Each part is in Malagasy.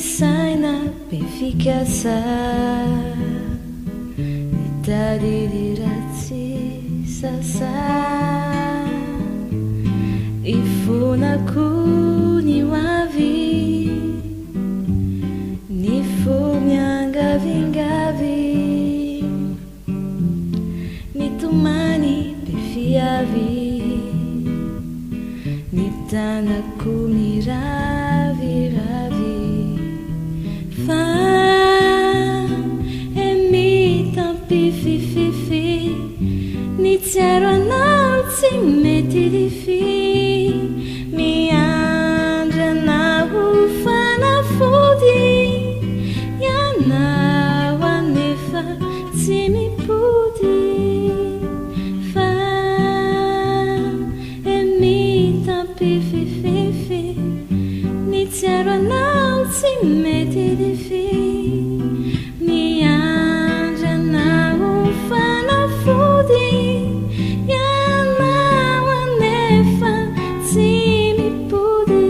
saina befikasa itadi ratsy sasa ifonako ny hoavy ny fo miangavingavy ny tomany befiavy ny tanako miraviravy fa emitampifififi ny tsiaro anao tsy mety dify miandranaho fanafody ianao anefa tsy mipody fa emitampifififi ny tsiaro anao tsy mety dify miandranaho fanafody ianao anefa tsy mipody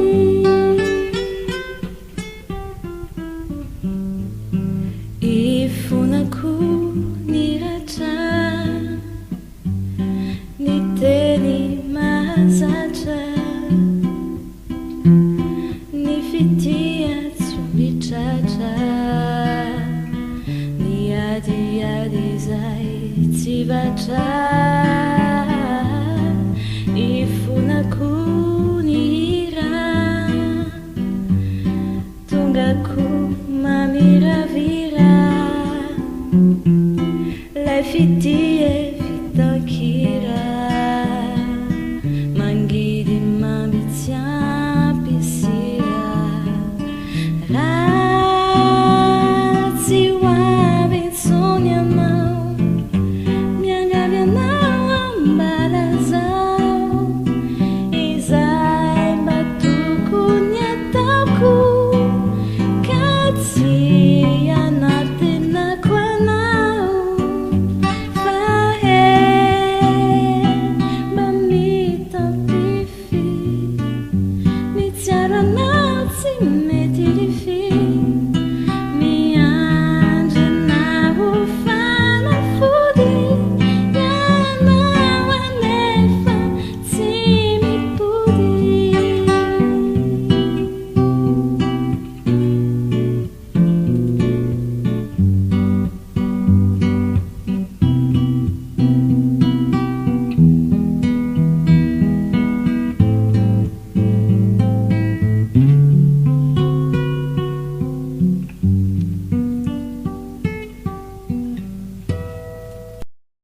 ifonako ny ratra ny teny mahazatra ny fitia tsombitratra ny adiady zay tsy vatra ifonako ny hira tongako mamiravira lay fitia